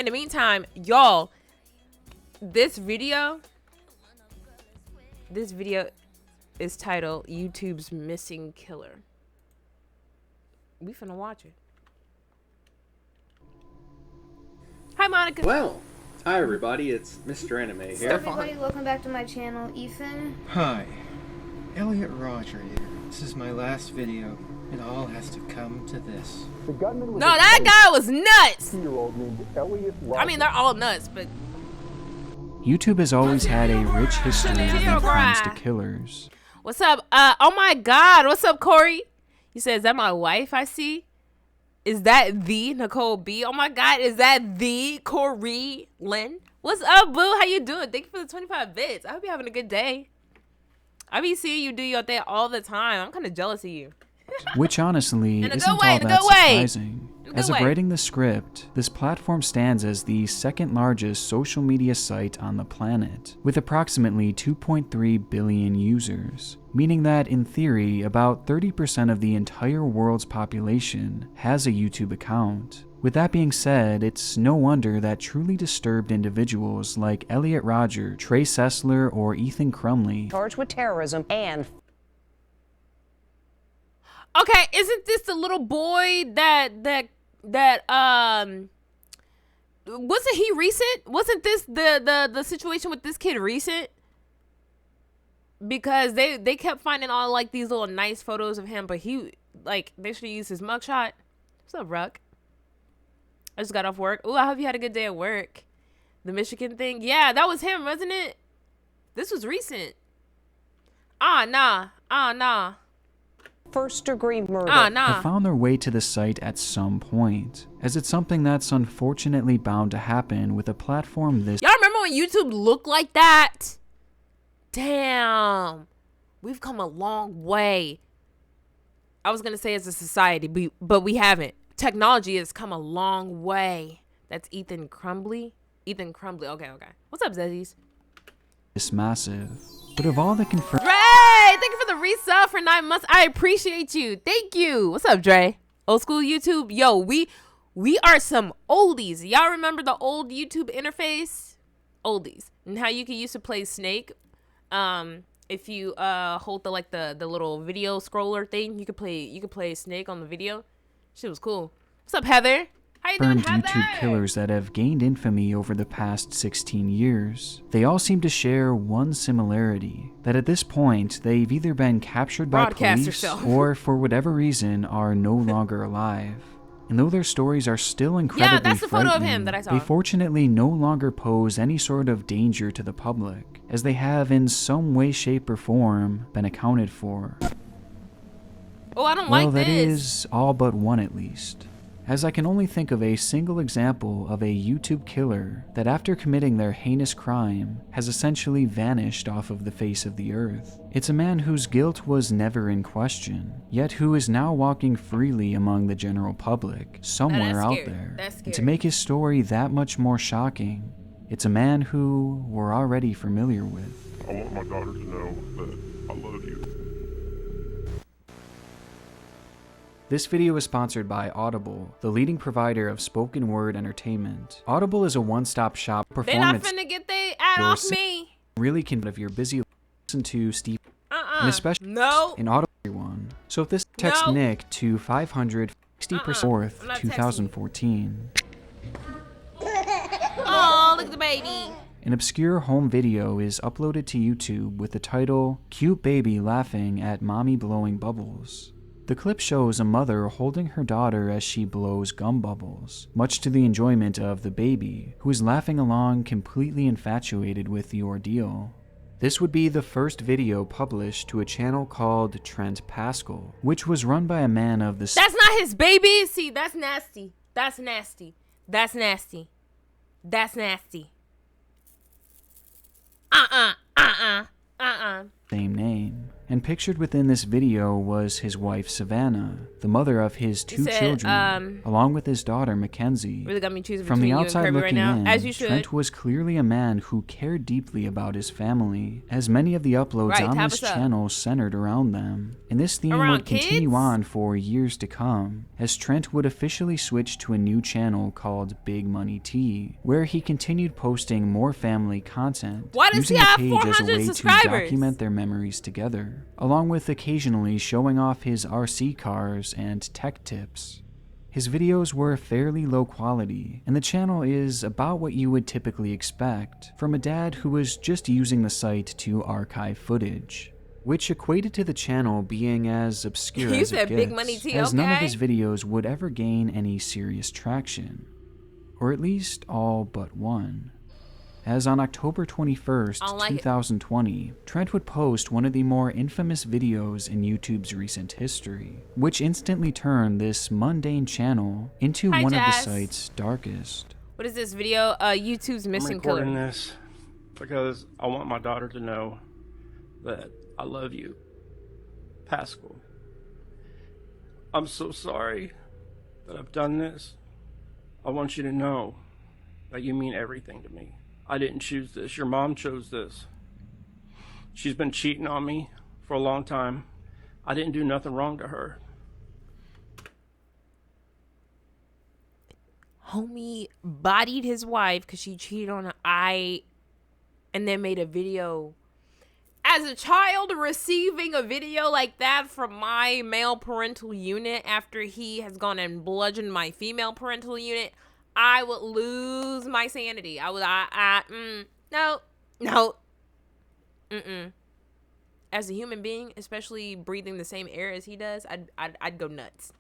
In the meantime, y'all, this video is titled YouTube's Missing Killer. We finna watch it. Hi, Monica. Well, hi everybody, it's Mr. Anime here. Hey everybody, welcome back to my channel, Ethan. Hi, Elliot Roger here. This is my last video. It all has to come to this. No, that guy was nuts. I mean, they're all nuts, but YouTube has always had a rich history when it comes to killers. What's up? Oh my God, what's up, Corey? He said, "Is that my wife I see? Is that the TheNicoleB? Oh my God, is that the Corey Lynn? What's up, boo? How you doing? Thank you for the 25 bits. I hope you're having a good day. I be seeing you do your thing all the time. I'm kind of jealous of you." Which honestly isn't all way, that surprising. As of writing the script, this platform stands as the second largest social media site on the planet, with approximately 2.3 billion users, meaning that in theory, about 30% of the entire world's population has a YouTube account. With that being said, it's no wonder that truly disturbed individuals like Elliot Roger, Trey Sessler, or Ethan Crumley charged with terrorism and Okay, isn't this the little boy that wasn't he recent? Wasn't this the situation with this kid recent? Because they kept finding all like these little nice photos of him, but he like they should use his mugshot. What's up, Ruck? I just got off work. Ooh, I hope you had a good day at work. The Michigan thing, yeah, that was him, wasn't it? This was recent. Nah. first-degree murder. have found their way to the site at some point, as it's something that's unfortunately bound to happen with a platform this. Y'all remember when YouTube looked like that? Damn, we've come a long way. I was gonna say as a society, but we haven't. Technology has come a long way. That's Ethan Crumley. Okay. What's up, Zezzies? It's massive, but of all the confirmed. Thank you for the resub for 9 months. I appreciate you. Thank you. What's up, Dre? Old school YouTube. Yo, we are some oldies. Y'all remember the old YouTube interface? Oldies. And how you could used to play Snake. If you hold the little video scroller thing, you could play Snake on the video. Shit was cool. What's up, Heather? How you doing, Heather? YouTube killers that have gained infamy over the past 16 years. They all seem to share one similarity, that at this point, they've either been captured by police or, for whatever reason, are no longer alive. And though their stories are still incredibly that's the photo of him that I saw. They fortunately no longer pose any sort of danger to the public, as they have in some way, shape, or form been accounted for. Oh, I don't like this. Well, that is all but one at least. As I can only think of a single example of a YouTube killer that after committing their heinous crime has essentially vanished off of the face of the earth. It's a man whose guilt was never in question, yet who is now walking freely among the general public, somewhere out there. And to make his story that much more shocking, it's a man who we're already familiar with. I want my daughter to know that I love you. This video is sponsored by Audible, the leading provider of spoken word entertainment. Audible is a one-stop shop performance. They're not finna get they ad off me. Really can, if you're busy, listen to Steve, and especially in Audible everyone. So if this text Nick to 500 60% 2014. Oh, look at the baby. An obscure home video is uploaded to YouTube with the title "Cute Baby Laughing at Mommy Blowing Bubbles." The clip shows a mother holding her daughter as she blows gum bubbles, much to the enjoyment of the baby, who is laughing along completely infatuated with the ordeal. This would be the first video published to a channel called Trent Pascal, which was run by a man of the... That's not his baby! See, that's nasty. That's nasty. That's nasty. That's nasty. Same name. And pictured within this video was his wife Savannah, the mother of his two children, along with his daughter Mackenzie. Really got me choosing From between the you outside and Kirby looking right now, in, as you should. Trent was clearly a man who cared deeply about his family, as many of the uploads on this channel centered around them. And this theme would continue on for years to come, as Trent would officially switch to a new channel called Big Money T, where he continued posting more family content, using the page as a way to document their memories together, along with occasionally showing off his RC cars and tech tips. His videos were fairly low quality, and the channel is about what you would typically expect from a dad who was just using the site to archive footage, which equated to the channel being as obscure as it gets, as none of his videos would ever gain any serious traction, or at least all but one. As on October 21st, 2020, Trent would post one of the more infamous videos in YouTube's recent history, which instantly turned this mundane channel into one of the site's darkest. What is this video? YouTube's missing killer. I'm recording this because I want my daughter to know that I love you, Pascal. I'm so sorry that I've done this. I want you to know that you mean everything to me. I didn't choose this. Your mom chose this. She's been cheating on me for a long time. I didn't do nothing wrong to her. Homie bodied his wife because she cheated on him. And then made a video. As a child receiving a video like that from my male parental unit after he has gone and bludgeoned my female parental unit, I would lose my sanity. No. As a human being, especially breathing the same air as he does, I'd go nuts.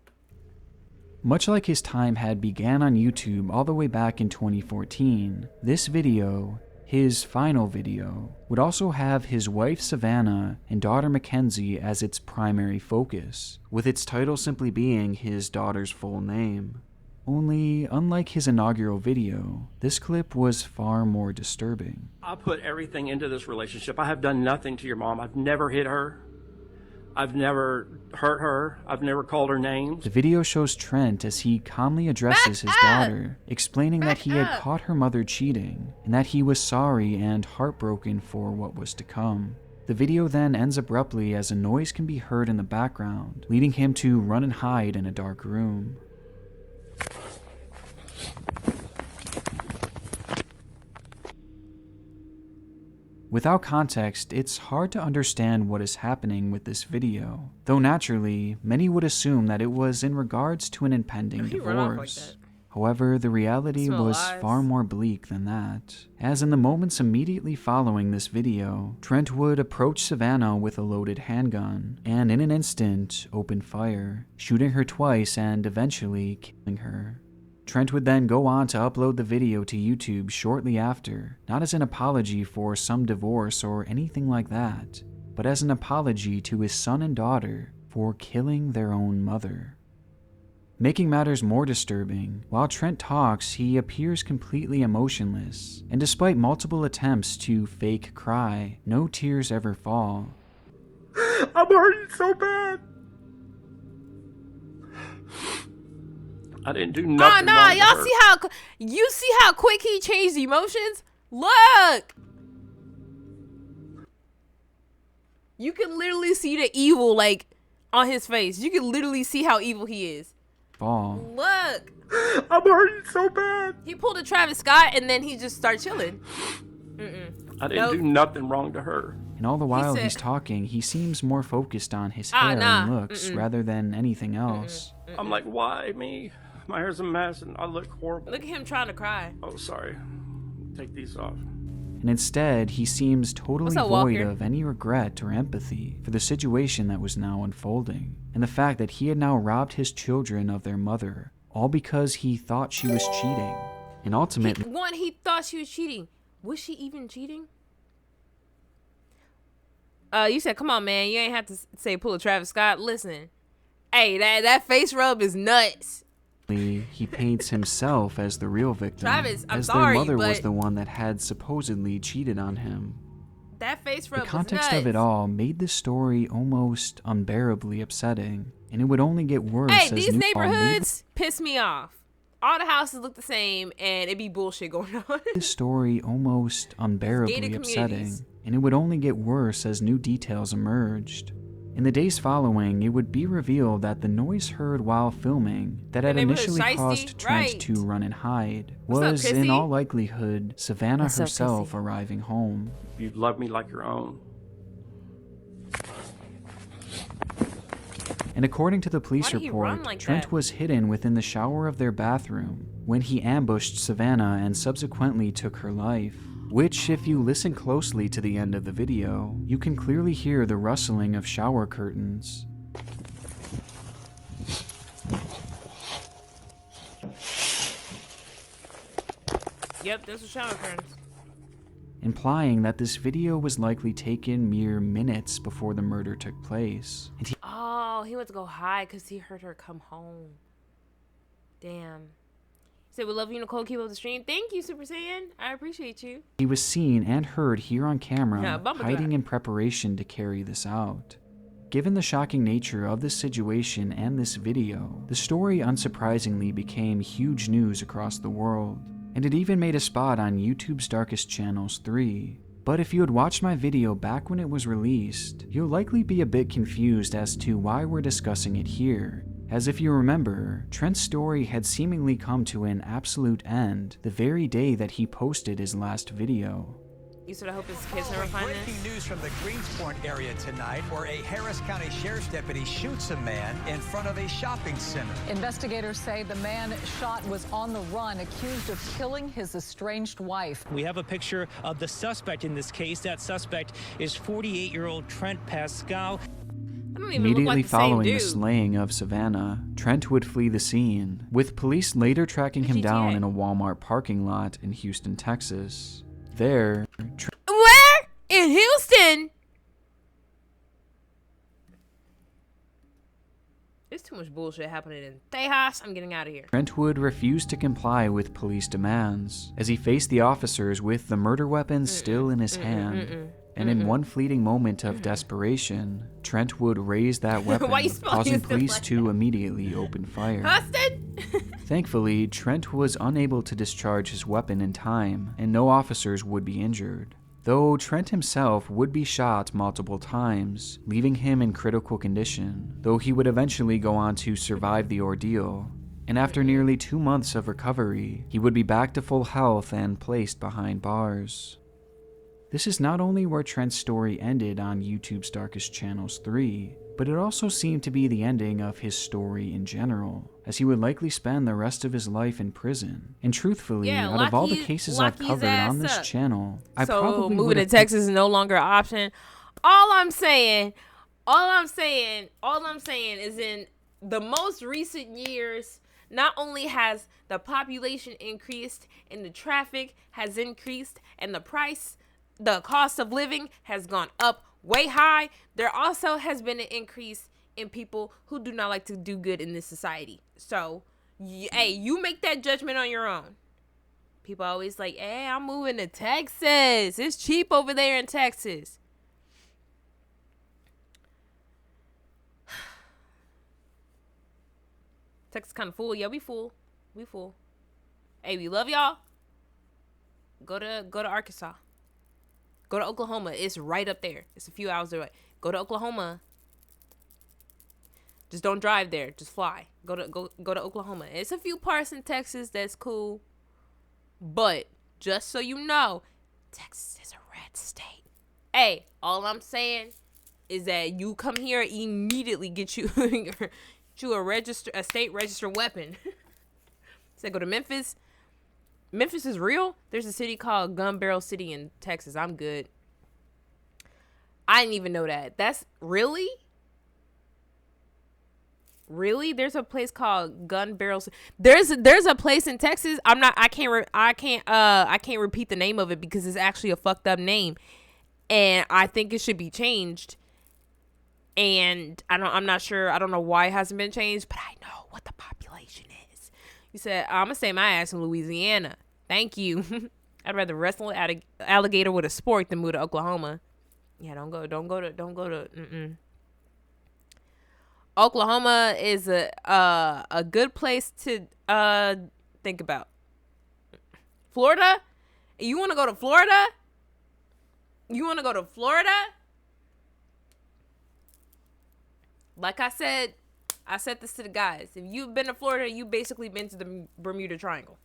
Much like his time had began on YouTube all the way back in 2014, this video, his final video, would also have his wife Savannah and daughter Mackenzie as its primary focus, with its title simply being his daughter's full name. Only, unlike his inaugural video, this clip was far more disturbing. I put everything into this relationship. I have done nothing to your mom. I've never hit her. I've never hurt her. I've never called her names. The video shows Trent as he calmly addresses his daughter, explaining that he had caught her mother cheating, and that he was sorry and heartbroken for what was to come. The video then ends abruptly as a noise can be heard in the background, leading him to run and hide in a dark room. Without context, it's hard to understand what is happening with this video, though naturally, many would assume that it was in regards to an impending divorce. However, the reality was far more bleak than that, as in the moments immediately following this video, Trent would approach Savannah with a loaded handgun, and in an instant, open fire, shooting her twice and eventually killing her. Trent would then go on to upload the video to YouTube shortly after, not as an apology for some divorce or anything like that, but as an apology to his son and daughter for killing their own mother. Making matters more disturbing, while Trent talks, he appears completely emotionless, and despite multiple attempts to fake cry, no tears ever fall. I'm hurting so bad. I didn't do nothing wrong to her. You see how quick he changed emotions? Look! You can literally see the evil like on his face. You can literally see how evil he is. Look! I'm hurting so bad. He pulled a Travis Scott and then he just started chilling. I didn't do nothing wrong to her. And all the while he's talking, he seems more focused on his hair and looks rather than anything else. I'm like, why me? My hair's a mess and I look horrible. Look at him trying to cry. Oh, sorry. Take these off. And instead, he seems totally void of any regret or empathy for the situation that was now unfolding, and the fact that he had now robbed his children of their mother, all because he thought she was cheating. And ultimately, he thought she was cheating. Was she even cheating? You said, come on, man. You ain't have to say pull a Travis Scott. Listen. Hey, that face rub is nuts. He paints himself as the real victim, Travis, I'm as sorry, their mother but was the one that had supposedly cheated on him. That face The rub was context nuts. of it all made this story almost unbearably upsetting, and it would only get worse Hey, as these new neighborhoods piss me off. All the houses look the same, and it be bullshit going on. this story almost unbearably Gated communities. upsetting, and it would only get worse as new details emerged. In the days following, it would be revealed that the noise heard while filming that had neighborhood initially shiesty, caused Trent right. to run and hide What's up, was, in Chrissy? all likelihood, Savannah What's up, herself Chrissy? arriving home. You love me like your own. And according to the police Why did he run report, like Trent that? was hidden within the shower of their bathroom when he ambushed Savannah and subsequently took her life. Which, if you listen closely to the end of the video, you can clearly hear the rustling of shower curtains. Yep, those are shower curtains. Implying that this video was likely taken mere minutes before the murder took place. And Oh, he went to go hide because he heard her come home. Damn. He said, we love you, Nicole. Keep up the stream. Thank you, Super Saiyan. I appreciate you. he was seen and heard here on camera Yeah, bumper hiding crack. in preparation to carry this out. Given the shocking nature of this situation and this video, the story unsurprisingly became huge news across the world, and it even made a spot on YouTube's Darkest Channels 3. But if you had watched my video back when it was released, you'll likely be a bit confused as to why we're discussing it here, as if you remember, Trent's story had seemingly come to an absolute end the very day that he posted his last video. You said I hope his kids never find this. Breaking news from the Greensport area tonight, where a Harris County Sheriff's deputy shoots a man in front of a shopping center. Investigators say the man shot was on the run, accused of killing his estranged wife. We have a picture of the suspect in this case. That suspect is 48-year-old Trent Pascal. I don't even look Immediately like the following same the dude. slaying of Savannah, Trent would flee the scene, with police later tracking him down GTA. in a Walmart parking lot in Houston, Texas. There, Where? In Houston? There's too much bullshit happening in Tejas. I'm getting out of here. Trent would refuse to comply with police demands, as he faced the officers with the murder weapon still in his hand. And in one fleeting moment of desperation, Trent would raise that weapon, Why you spelling causing his police like to immediately open fire. Huston? Thankfully, Trent was unable to discharge his weapon in time, and no officers would be injured. Though Trent himself would be shot multiple times, leaving him in critical condition, though he would eventually go on to survive the ordeal. And after nearly 2 months of recovery, he would be back to full health and placed behind bars. This is not only where Trent's story ended on YouTube's Darkest Channels 3, but it also seemed to be the ending of his story in general, as he would likely spend the rest of his life in prison. And truthfully, Yeah, out of all the lock cases his I've covered on this up. channel, I So probably moving would to have Texas is no longer an option. All I'm saying is in the most recent years, not only has the population increased and the traffic has increased and the cost of living has gone up way high, there also has been an increase in people who do not like to do good in this society. So, hey, you make that judgment on your own. People always like, hey, I'm moving to Texas. It's cheap over there in Texas. Texas kind of full. Yeah, we full. We full. Hey, we love y'all. Go to Arkansas. Go to Oklahoma. It's right up there. It's a few hours away. Go to Oklahoma. Just don't drive there. Just fly. Go to Oklahoma. It's a few parts in Texas that's cool. But just so you know, Texas is a red state. Hey, all I'm saying is that you come here, immediately get you a state registered weapon. So go to Memphis. Memphis is real. There's a city called Gun Barrel City in Texas. I'm good. I didn't even know that. That's really? Really? There's a place called Gun Barrel. There's a place in Texas. I can't repeat the name of it because it's actually a fucked up name. And I think it should be changed. And I'm not sure. I don't know why it hasn't been changed, but I know what the population is. You said, I'm going to stay my ass in Louisiana. Thank you. I'd rather wrestle an alligator with a spork than move to Oklahoma. Yeah, don't go to. Oklahoma is a good place to think about. Florida? You want to go to Florida? Like I said this to the guys. If you've been to Florida, you basically been to the Bermuda Triangle.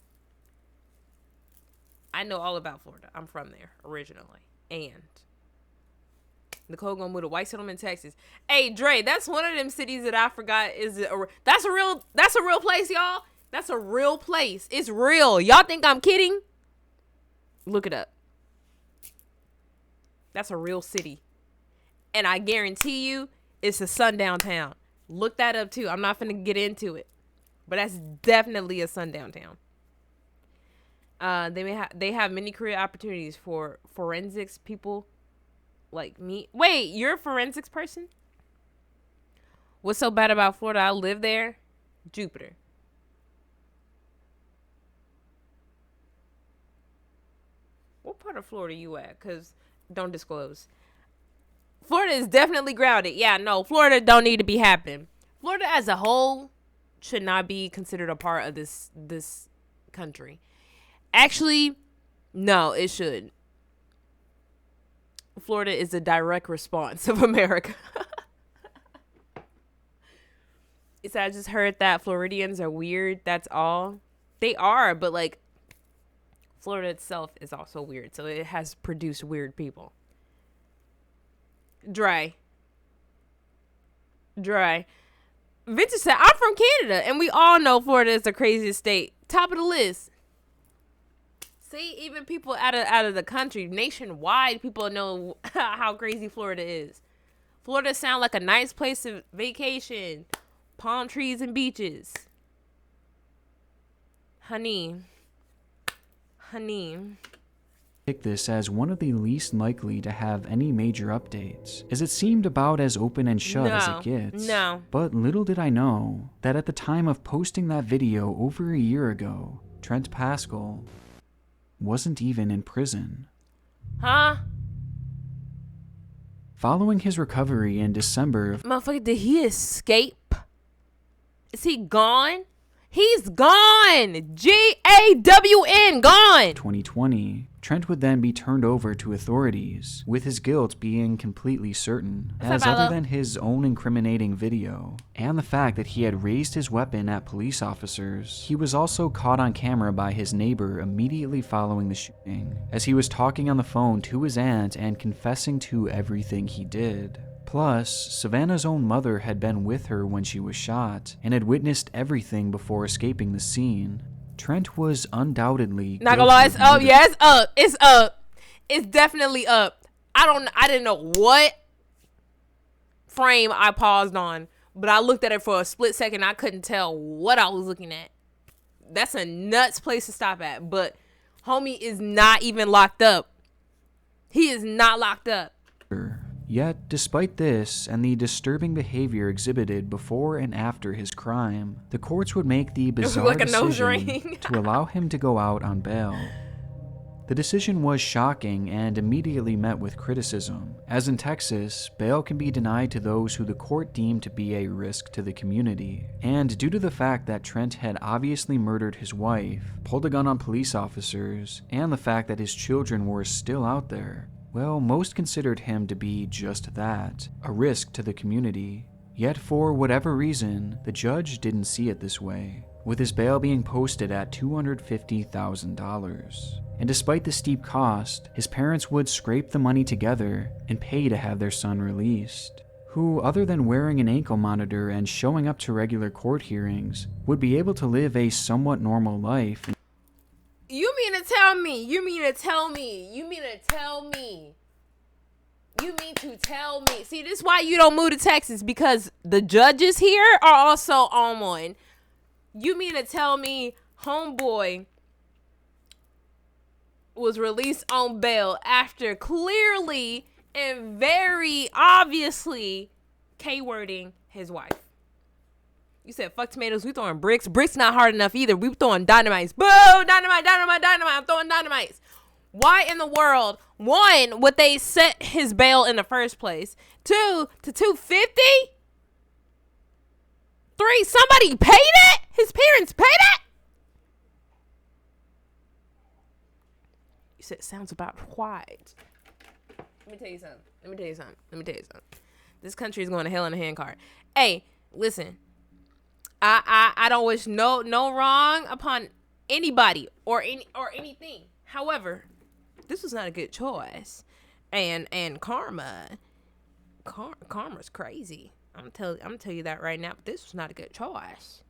I know all about Florida. I'm from there originally. And Nicole gonna move to White Settlement, Texas. Hey, Dre, that's one of them cities that I forgot that's a real place, y'all. That's a real place. It's real. Y'all think I'm kidding? Look it up. That's a real city. And I guarantee you it's a sundown town. Look that up too. I'm not finna get into it. But that's definitely a sundown town. They have many career opportunities for forensics people like me. Wait, you're a forensics person? What's so bad about Florida? I live there. Jupiter. What part of Florida you at? Because don't disclose. Florida is definitely grounded. Yeah, no, Florida don't need to be happening. Florida as a whole should not be considered a part of this country. Actually, no, it should. Florida is a direct response of America. I just heard that Floridians are weird. That's all. They are, but like Florida itself is also weird. So it has produced weird people. Dry. Vintage said, I'm from Canada, and we all know Florida is the craziest state. Top of the list. See, even people out of the country, nationwide, people know how crazy Florida is. Florida sound like a nice place to vacation. Palm trees and beaches. Honey. Pick this as one of the least likely to have any major updates, as it seemed about as open and shut as it gets. No. But little did I know that at the time of posting that video over a year ago, Trent Pascal wasn't even in prison. Huh? Following his recovery in December of... Motherfucker, did he escape? Is he gone? He's gone! G-A-W-N, gone! 2020, Trent would then be turned over to authorities, with his guilt being completely certain, as other than his own incriminating video, and the fact that he had raised his weapon at police officers, he was also caught on camera by his neighbor immediately following the shooting, as he was talking on the phone to his aunt and confessing to everything he did. Plus, Savannah's own mother had been with her when she was shot, and had witnessed everything before escaping the scene. Trent was undoubtedly... Not gonna lie, it's up. Yeah, it's up. It's up. It's definitely up. I didn't know what frame I paused on, but I looked at it for a split second. I couldn't tell what I was looking at. That's a nuts place to stop at, but homie is not even locked up. He is not locked up. Yet, despite this and the disturbing behavior exhibited before and after his crime, the courts would make the bizarre decision to allow him to go out on bail. The decision was shocking and immediately met with criticism, as in Texas, bail can be denied to those who the court deemed to be a risk to the community. And due to the fact that Trent had obviously murdered his wife, pulled a gun on police officers, and the fact that his children were still out there, well, most considered him to be just that, a risk to the community. Yet for whatever reason, the judge didn't see it this way, with his bail being posted at $250,000. And despite the steep cost, his parents would scrape the money together and pay to have their son released, who, other than wearing an ankle monitor and showing up to regular court hearings, would be able to live a somewhat normal life. You mean to tell me. See, this is why you don't move to Texas, because the judges here are also on one. You mean to tell me homeboy was released on bail after clearly and very obviously K-wording his wife? You said, fuck tomatoes, we throwing bricks. Bricks not hard enough either. We throwing dynamites. Boo! Dynamite. I'm throwing dynamites. Why in the world, one, would they set his bail in the first place? 2, to 250? 3, somebody pay that? His parents pay that? You said it sounds about right. Let me tell you something. This country is going to hell in a handcart. Hey, listen. I don't wish no wrong upon anybody or anything. However, this was not a good choice. And karma's crazy. I'm tell you that right now. But this was not a good choice.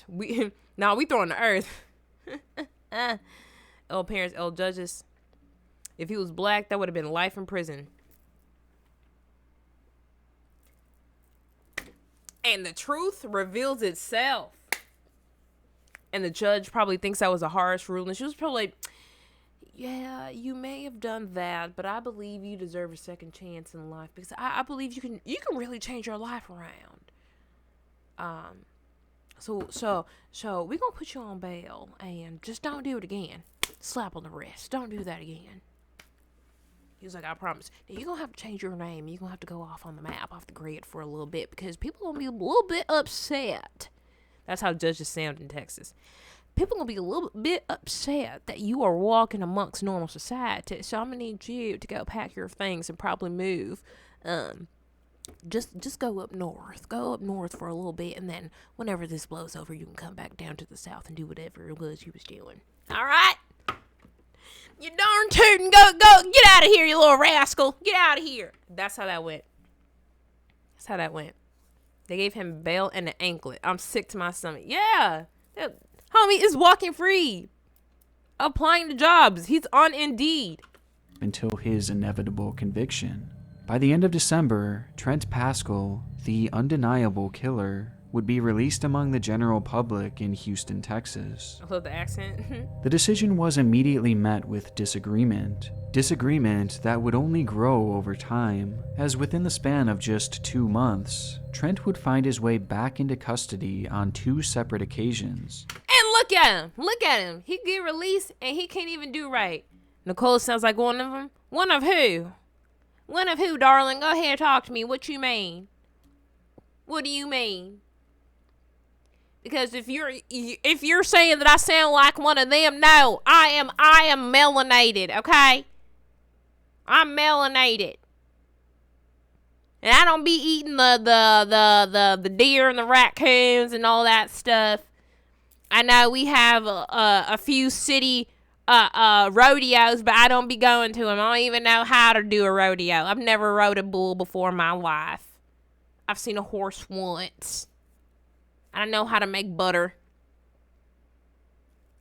We throwing the earth. L parents, L judges. If he was black, that would have been life in prison. And the truth reveals itself. And the judge probably thinks that was a harsh ruling. She was probably like, yeah, you may have done that, but I believe you deserve a second chance in life because I believe you can really change your life around. So we're gonna put you on bail and just don't do it again. Slap on the wrist. Don't do that again. He was like, I promise. Now, you're going to have to change your name. You're going to have to go off on the map, off the grid for a little bit because people are going to be a little bit upset. That's how judges sound in Texas. People are going to be a little bit upset that you are walking amongst normal society. So I'm going to need you to go pack your things and probably move. Just go up north. Go up north for a little bit. And then whenever this blows over, you can come back down to the south and do whatever it was you was doing. All right? You darn tootin', go, get out of here, you little rascal. Get out of here. That's how that went. They gave him bail and an anklet. I'm sick to my stomach. Yeah. That homie is walking free. Applying to jobs. He's on Indeed. Until his inevitable conviction. By the end of December, Trent Pascal, the undeniable killer, would be released among the general public in Houston, Texas. I love the accent. The decision was immediately met with disagreement. Disagreement that would only grow over time, as within the span of just 2 months, Trent would find his way back into custody on 2 separate occasions. And look at him. He get released and he can't even do right. Nicole sounds like one of them. One of who? One of who, darling? Go ahead, talk to me. What you mean? What do you mean? Because if you're saying that I sound like one of them, no, I am melanated, okay? I'm melanated. And I don't be eating the deer and the raccoons and all that stuff. I know we have a few city rodeos, but I don't be going to them. I don't even know how to do a rodeo. I've never rode a bull before in my life. I've seen a horse once. I don't know how to make butter.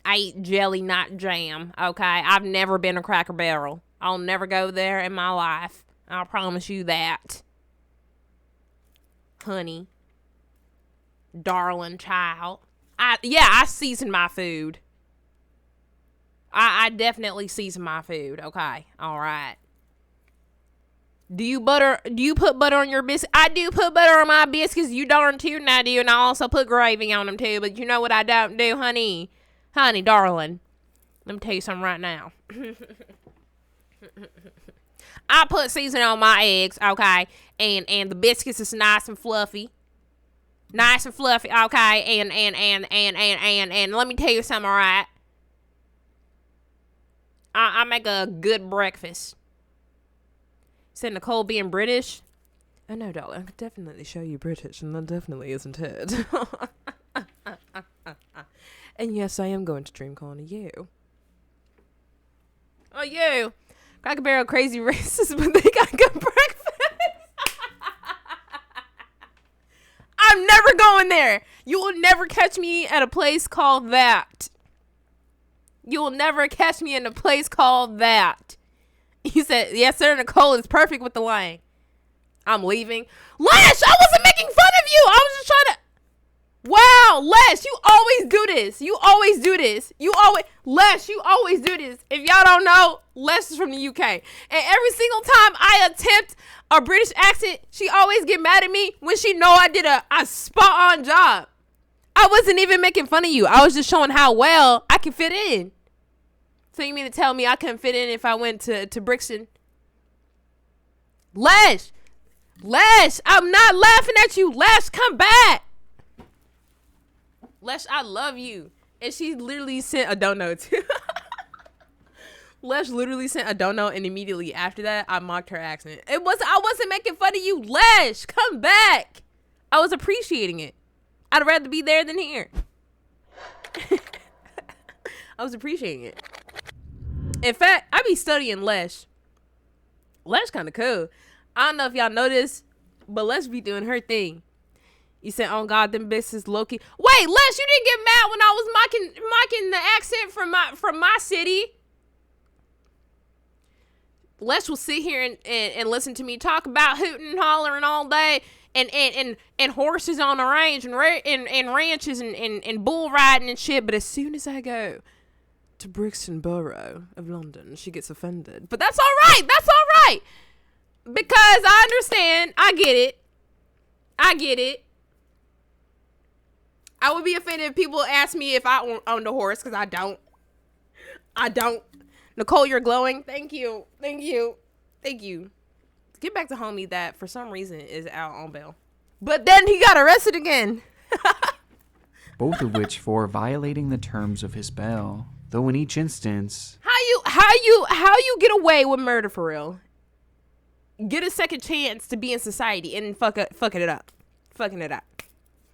I eat jelly, not jam, okay? I've never been a Cracker Barrel. I'll never go there in my life. I'll promise you that. Honey. Darling child. I season my food. I definitely season my food, okay? All right. Do you put butter on your biscuits? I do put butter on my biscuits. You darn tootin' I do. And I also put gravy on them too. But you know what I don't do, honey? Honey, darling. Let me tell you something right now. I put seasoning on my eggs, okay? And the biscuits is nice and fluffy. Nice and fluffy, okay? And let me tell you something, all right? I make a good breakfast. Said Nicole being British. Oh no, darling, I could definitely show you British, and that definitely isn't it. And yes, I am going to dream calling you. Oh, you. Cracker Barrel crazy racist, but they got good breakfast. I'm never going there. You will never catch me at a place called that. You will never catch me in a place called that. He said, yes, sir, Nicole is perfect with the line. I'm leaving. Lash, I wasn't making fun of you. I was just trying to. Wow, Lash, you always do this. Lash, you always do this. If y'all don't know, Lash is from the UK. And every single time I attempt a British accent, she always get mad at me when she know I did a spot on job. I wasn't even making fun of you. I was just showing how well I can fit in. So you mean to tell me I couldn't fit in if I went to Brixton? Lesh, I'm not laughing at you. Lesh, come back. Lesh, I love you. And she literally sent a donut. Lesh literally sent a donut, and immediately after that, I mocked her accent. I wasn't making fun of you. Lesh, come back. I was appreciating it. I'd rather be there than here. I was appreciating it. In fact, I be studying Lesh. Lesh kind of cool. I don't know if y'all know this, but Lesh be doing her thing. You said, "Oh God, them bitches low-key." Wait, Lesh, you didn't get mad when I was mocking the accent from my city. Lesh will sit here and listen to me talk about hooting and hollering all day and horses on the range and ranches and bull riding and shit. But as soon as I go to Brixton Borough of London, she gets offended. But that's all right. That's all right. Because I understand. I get it. I would be offended if people ask me if I owned a horse, because I don't. Nicole, you're glowing. Thank you. Get back to homie that for some reason is out on bail. But then he got arrested again. Both of which for violating the terms of his bail. Though in each instance, how you get away with murder for real? Get a second chance to be in society and fucking it up.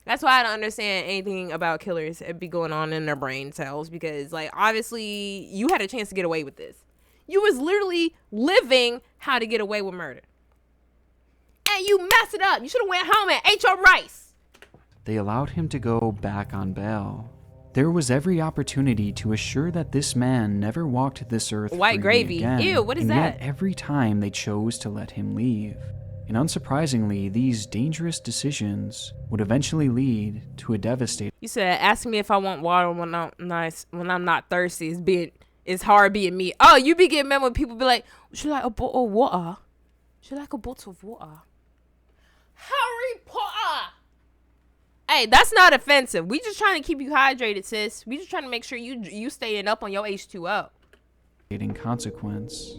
That's why I don't understand anything about killers that be going on in their brain cells, because like obviously you had a chance to get away with this. You was literally living how to get away with murder. And you messed it up. You should have went home and ate your rice. they allowed him to go back on bail. There was every opportunity to assure that this man never walked this earth White gravy. Again, Ew, what is and that? Yet every time they chose to let him leave. And unsurprisingly, these dangerous decisions would eventually lead to a devastating... You said, ask me if I want water when I'm not thirsty. It's hard being me. Oh, you be getting mad when people be like, would you like a bottle of water? Would you like a bottle of water? Harry Potter! Hey, that's not offensive. We just trying to keep you hydrated, sis. We just trying to make sure you staying up on your H2O. consequence.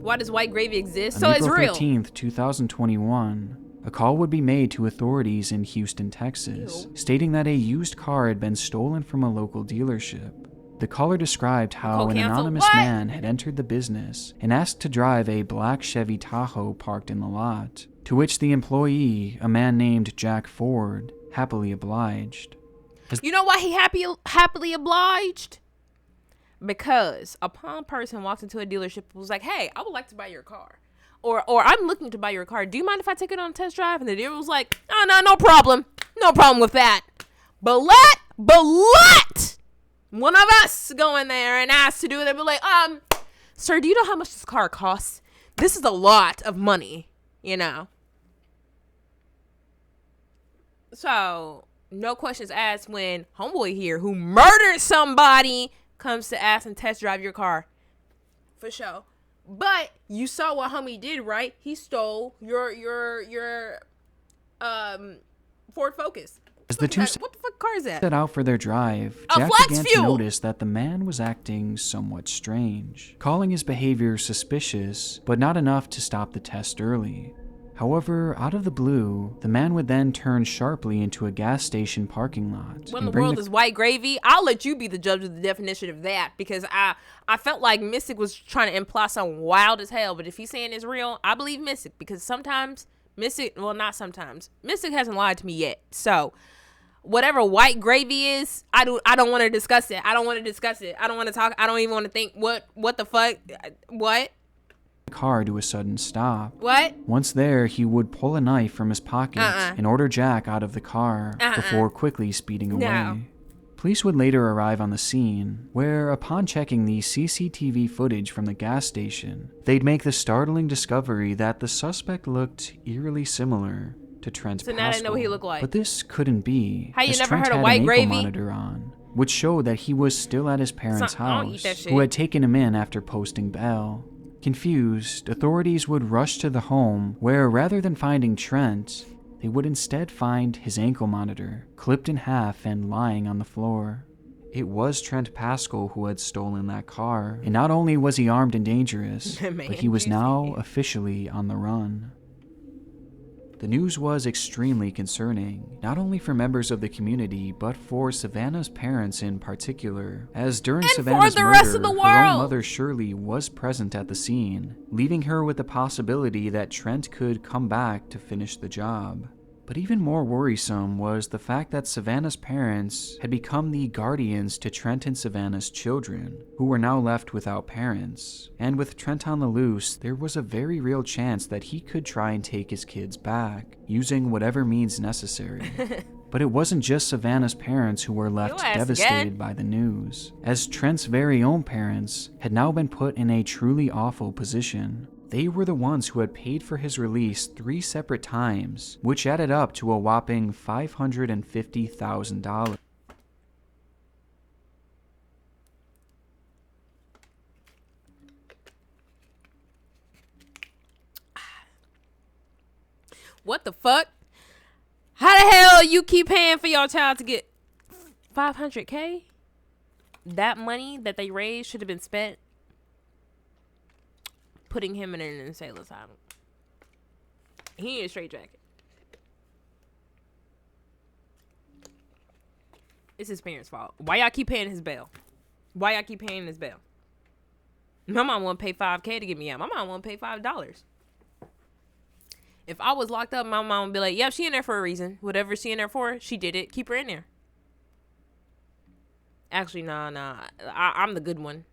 Why does white gravy exist? On So April it's real. 13th, 2021, a call would be made to authorities in Houston, Texas, stating that a used car had been stolen from a local dealership. The caller described how an anonymous man had entered the business and asked to drive a black Chevy Tahoe parked in the lot, to which the employee, a man named Jack Ford, happily obliged. You know why he happily obliged? Because a palm person walked into a dealership and was like, hey, I would like to buy your car. Or I'm looking to buy your car. Do you mind if I take it on a test drive? And the dealer was like, oh, no problem. No problem with that. But let one of us go in there and ask to do it. They'll be like, sir, do you know how much this car costs? This is a lot of money, you know. So, no questions asked when homeboy here, who murdered somebody, comes to ask and test drive your car. For sure. But you saw what homie did, right? He stole your Ford Focus. As the two what the fuck car is that? set out for their drive, Jack began to notice that the man was acting somewhat strange, calling his behavior suspicious, but not enough to stop the test early. However, out of the blue, the man would then turn sharply into a gas station parking lot. When the world is white gravy, I'll let you be the judge of the definition of that, because I felt like Mystic was trying to imply something wild as hell, but if he's saying it's real, I believe Mystic, because sometimes Mystic, well, not sometimes, Mystic hasn't lied to me yet. So whatever white gravy is, I don't want to discuss it. I don't want to discuss it. I don't want to talk. I don't even want to think what the fuck, what? Car to a sudden stop. What? Once there, he would pull a knife from his pocket and order Jack out of the car before quickly speeding away. No. Police would later arrive on the scene, where upon checking the CCTV footage from the gas station, they'd make the startling discovery that the suspect looked eerily similar to Trent So now I know what he looked like. But this couldn't be. How you as never Trent heard of had white an gravy? ankle monitor on, which showed that he was still at his parents' I don't eat that house, shit. who had taken him in after posting bail. Confused, authorities would rush to the home where, rather than finding Trent, they would instead find his ankle monitor, clipped in half and lying on the floor. it was Trent Pascal who had stolen that car. And not only was he armed and dangerous, but he was now officially on the run. The news was extremely concerning, not only for members of the community, but for Savannah's parents in particular, as during Savannah's murder, her own mother Shirley was present at the scene, leaving her with the possibility that Trent could come back to finish the job. But even more worrisome was the fact that Savannah's parents had become the guardians to Trent and Savannah's children, who were now left without parents. And with Trent on the loose, there was a very real chance that he could try and take his kids back, using whatever means necessary. But it wasn't just Savannah's parents who were left devastated by the news, as Trent's very own parents had now been put in a truly awful position. They were the ones who had paid for his release 3 separate times, which added up to a whopping $550,000. What the fuck? How the hell you keep paying for your child to get $500K? That money that they raised should have been spent putting him in an insane asylum. He in a straitjacket. It's his parents' fault. Why y'all keep paying his bail? Why y'all keep paying his bail? My mom won't pay $5K to get me out. My mom won't pay $5. If I was locked up, my mom would be like, yep, she in there for a reason. Whatever she in there for, she did it. Keep her in there. Actually, nah. I'm the good one.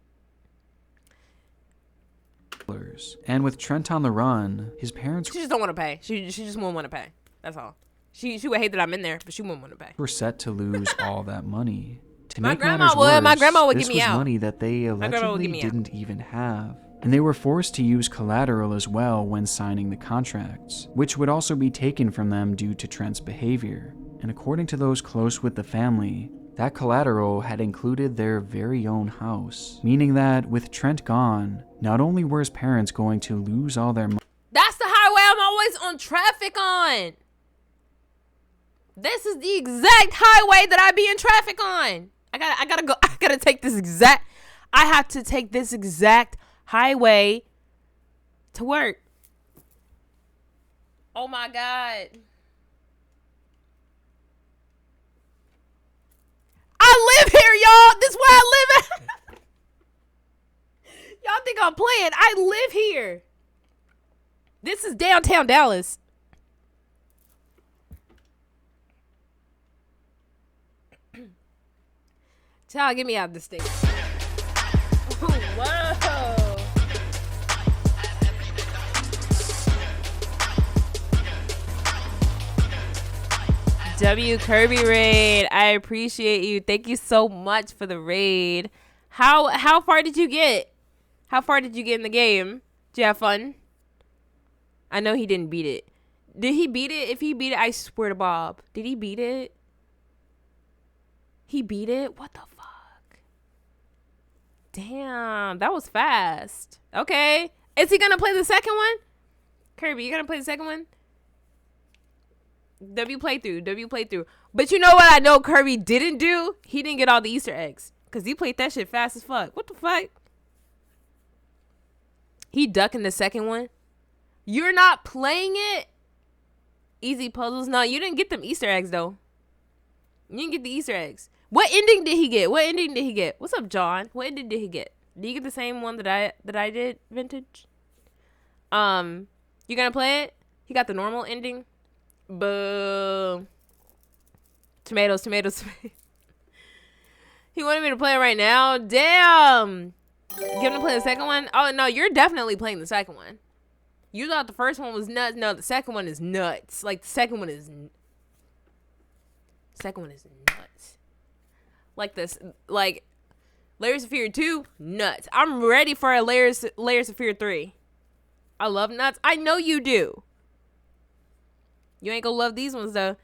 And with Trent on the run, his parents She just don't want to pay. She just won't want to pay. That's all. She would hate that I'm in there, but she won't want to pay. were set to lose all that money. To My make grandma matters would. worse, My grandma would this get me was out. money that they My grandma would allegedly get me out. didn't even have. And they were forced to use collateral as well when signing the contracts, which would also be taken from them due to Trent's behavior. And according to those close with the family, that collateral had included their very own house, meaning that with Trent gone, not only were his parents going to lose all their money. That's the highway I'm always on traffic on. This is the exact highway that I be in traffic on. I gotta take this exact. I have to take this exact highway to work. Oh my God. I live here, y'all. This is where I live at. Y'all think I'm playing. I live here. This is downtown Dallas. Child, get me out of this thing. Whoa. W Kirby raid. I appreciate you. Thank you so much for the raid. How far did you get? How far did you get in the game? Did you have fun? I know he didn't beat it. Did he beat it? If he beat it, I swear to Bob. Did he beat it? He beat it? What the fuck? Damn, that was fast. Okay. Is he gonna play the second one? Kirby, you gonna play the second one? W playthrough. But you know what I know Kirby didn't do? He didn't get all the Easter eggs. Because he played that shit fast as fuck. What the fuck? He ducking the second one? You're not playing it? Easy puzzles? No, you didn't get them Easter eggs, though. You didn't get the Easter eggs. What ending did he get? What's up, John? What ending did he get? Did you get the same one that I did, Vintage? You gonna play it? He got the normal ending? Boo. Tomatoes. He wanted me to play it right now? Damn. You gonna play the second one? Oh, no, you're definitely playing the second one. You thought the first one was nuts. No, the second one is nuts. Like, the second one is nuts. Like this, like, Layers of Fear 2, nuts. I'm ready for a Layers of Fear 3. I love nuts. I know you do. You ain't gonna love these ones, though.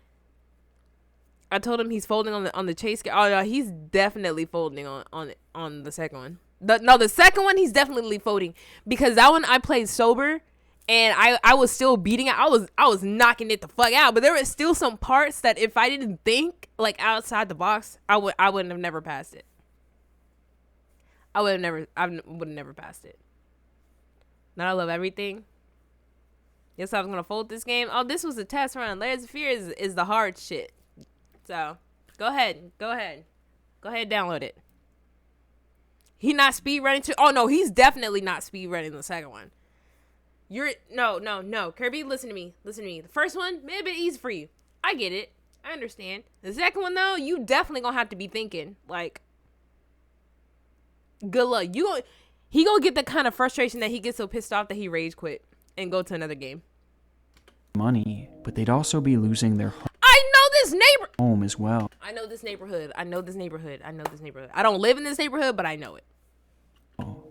I told him he's folding on the chase. Oh, no, he's definitely folding on the second one. The second one, he's definitely folding. Because that one I played sober. And I was still beating it. I was knocking it the fuck out. But there was still some parts that if I didn't think, like, outside the box, I wouldn't have never passed it. I would have never passed it. Now I love everything. Yes, I was gonna fold this game. Oh, this was a test run. Layers of Fear is the hard shit. So go ahead, download it. He not speed running too. Oh no, he's definitely not speed running the second one. No. Kirby, listen to me. The first one, may have been easy for you. I get it. I understand. The second one though, you definitely gonna have to be thinking like, good luck. He gonna get the kind of frustration that he gets so pissed off that he rage quit and go to another game. Money, but they'd also be losing their I know this home as well. I know this neighborhood. I don't live in this neighborhood, but I know it.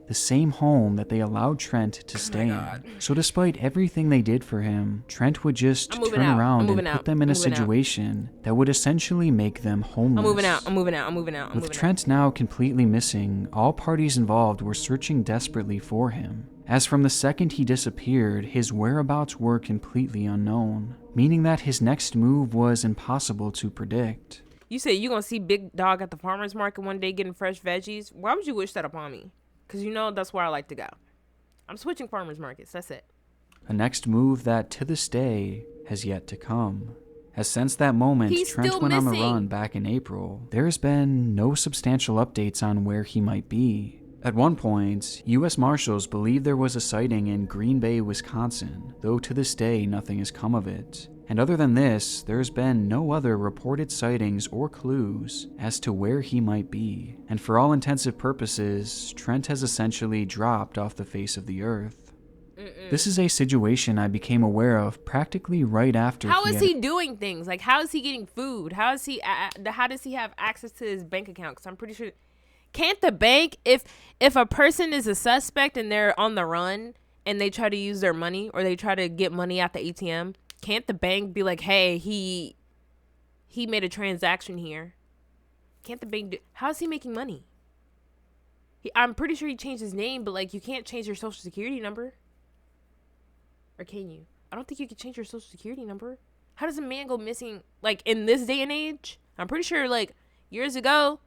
The same home that they allowed Trent to stay in. So despite everything they did for him, Trent would just turn around and put them in a situation that would essentially make them homeless. I'm moving out. With Trent now completely missing, all parties involved were searching desperately for him. As from the second he disappeared, his whereabouts were completely unknown, meaning that his next move was impossible to predict. You say you gonna see Big Dog at the farmer's market one day getting fresh veggies? Why would you wish that upon me? Because you know that's where I like to go. I'm switching farmer's markets, that's it. A next move that, to this day, has yet to come. As since that moment, Trent went on the run back in April, there has been no substantial updates on where he might be. At one point, U.S. Marshals believed there was a sighting in Green Bay, Wisconsin, though to this day nothing has come of it. And other than this, there's been no other reported sightings or clues as to where he might be. And for all intensive purposes, Trent has essentially dropped off the face of the earth. This is a situation I became aware of practically right after. How is he doing things? Like, how is he getting food? How does he have access to his bank account? Because I'm pretty sure, can't the bank, if a person is a suspect and they're on the run and they try to use their money or they try to get money at the ATM, can't the bank be like, hey, he made a transaction here? Can't the bank do? How is he making money? I'm pretty sure he changed his name, but like, you can't change your social security number. Or can you? I don't think you can change your social security number. How does a man go missing, like, in this day and age? I'm pretty sure, like, years ago,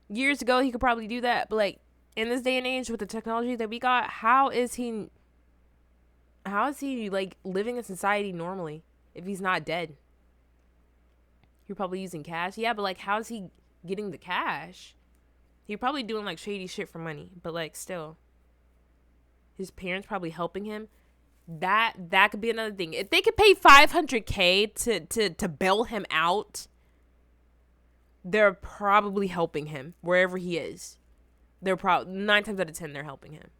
he could probably do that. But, like, in this day and age with the technology that we got, how is he, like, living in society normally if he's not dead? You're probably using cash. Yeah, but, like, how is he getting the cash? He's probably doing, like, shady shit for money. But, like, still. His parents probably helping him. That could be another thing. If they could pay $500K to bail him out, they're probably helping him wherever he is. They're probably 9 times out of 10 they're helping him.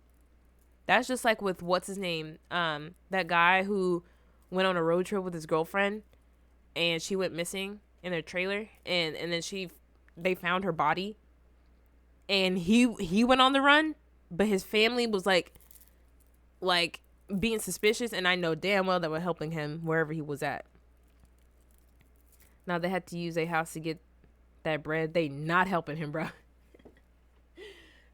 That's just like with what's his name, that guy who went on a road trip with his girlfriend, and she went missing in their trailer, and then they found her body, and he went on the run, but his family was like being suspicious, and I know damn well they were helping him wherever he was at. Now they had to use a house to get that bread. They not helping him, bro.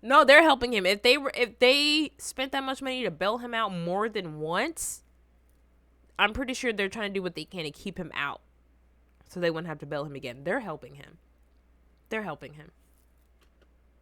No, they're helping him. If they spent that much money to bail him out more than once, I'm pretty sure they're trying to do what they can to keep him out, so they wouldn't have to bail him again. They're helping him.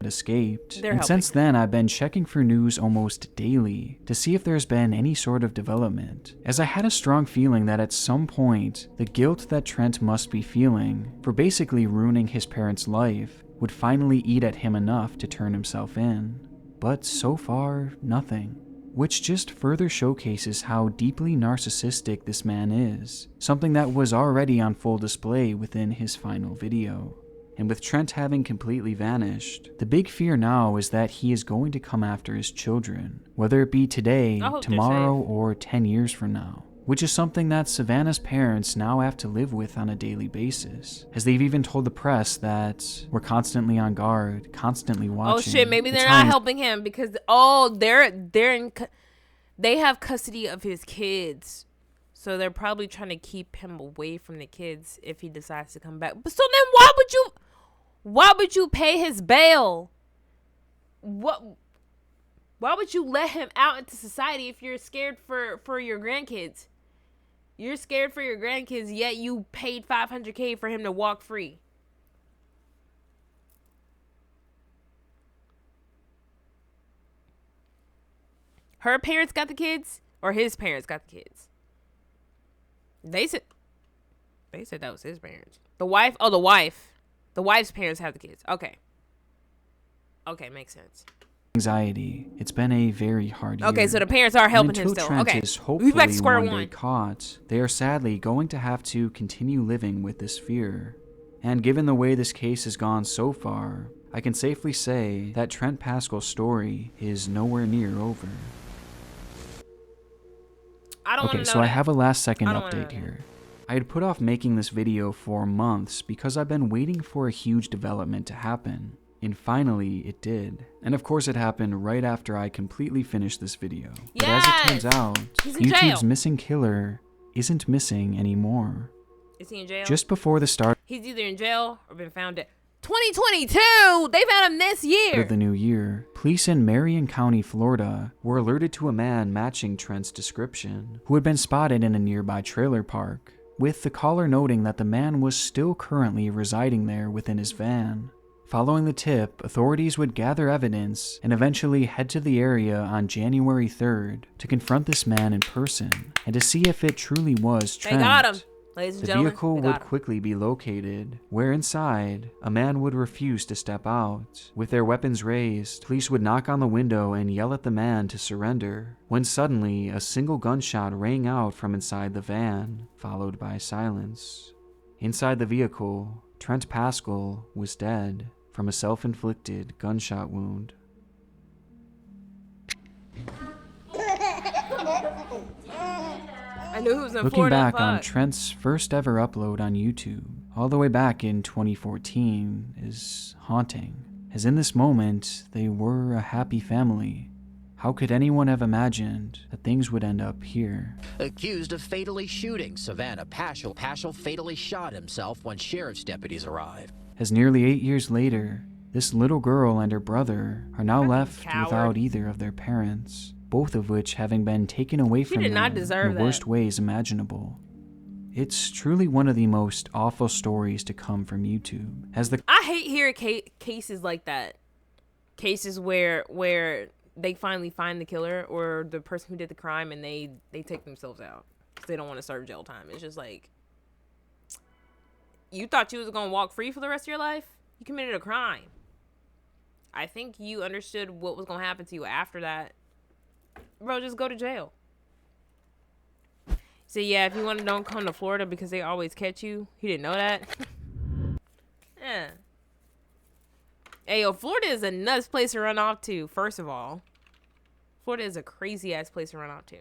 Escaped. And since then, I've been checking for news almost daily to see if there's been any sort of development, as I had a strong feeling that at some point, the guilt that Trent must be feeling for basically ruining his parents' life would finally eat at him enough to turn himself in. But so far, nothing. Which just further showcases how deeply narcissistic this man is, something that was already on full display within his final video. And with Trent having completely vanished, the big fear now is that he is going to come after his children, whether it be today, tomorrow, or 10 years from now, which is something that Savannah's parents now have to live with on a daily basis, as they've even told the press that we're constantly on guard, constantly watching. Oh shit, maybe they're not helping him because they have custody of his kids. So they're probably trying to keep him away from the kids if he decides to come back. But so then why would you pay his bail? Why would you let him out into society if you're scared for your grandkids? You're scared for your grandkids, yet you paid $500K for him to walk free. Her parents got the kids, or his parents got the kids? They said that was his parents. The wife. Oh, the wife. The wife's parents have the kids. Okay. Okay, makes sense. Anxiety. It's been a very hard year. Okay, so the parents are helping and him until still. Trent Okay, is we hopefully back to square one day one. caught, they are sadly going to have to continue living with this fear. And given the way this case has gone so far, I can safely say that Trent Pascal's story is nowhere near over. I don't want to Okay, know so I that. have a last second I don't wanna know update that. here. I had put off making this video for months because I've been waiting for a huge development to happen. And finally, it did. And of course, it happened right after I completely finished this video. But as it turns out, He's in YouTube's jail. missing killer isn't missing anymore. Is he in jail? Just before the start He's either in jail or been found dead. 2022. They found him this year. of the new year, police in Marion County, Florida, were alerted to a man matching Trent's description, who had been spotted in a nearby trailer park, with the caller noting that the man was still currently residing there within his van. Following the tip, authorities would gather evidence and eventually head to the area on January 3rd to confront this man in person and to see if it truly was They Trent. got him. Ladies and The gentlemen, vehicle they would got him. quickly be located, where inside, a man would refuse to step out. With their weapons raised, police would knock on the window and yell at the man to surrender, when suddenly a single gunshot rang out from inside the van, followed by silence. Inside the vehicle, Trent Pascal was dead from a self-inflicted gunshot wound. I knew he was in Looking Florida. back on Fuck. Trent's first ever upload on YouTube, all the way back in 2014, is haunting. As in this moment, they were a happy family. How could anyone have imagined that things would end up here? Accused of fatally shooting Savannah Paschal. Paschal fatally shot himself when sheriff's deputies arrived. As nearly 8 years later, this little girl and her brother are now left coward. without either of their parents, both of which having been taken away from did them not in deserve the that. worst ways imaginable. It's truly one of the most awful stories to come from YouTube. As the I hate hearing cases like that. Cases where they finally find the killer or the person who did the crime and they take themselves out because they don't want to serve jail time. It's just like, you thought you was gonna walk free for the rest of your life? You committed a crime. I think you understood what was gonna happen to you after that. Bro, just go to jail. So yeah, if you want to don't come to Florida because they always catch you. He didn't know that. Yeah. Hey, yo, Florida is a nuts place to run off to, first of all. Florida is a crazy ass place to run off to.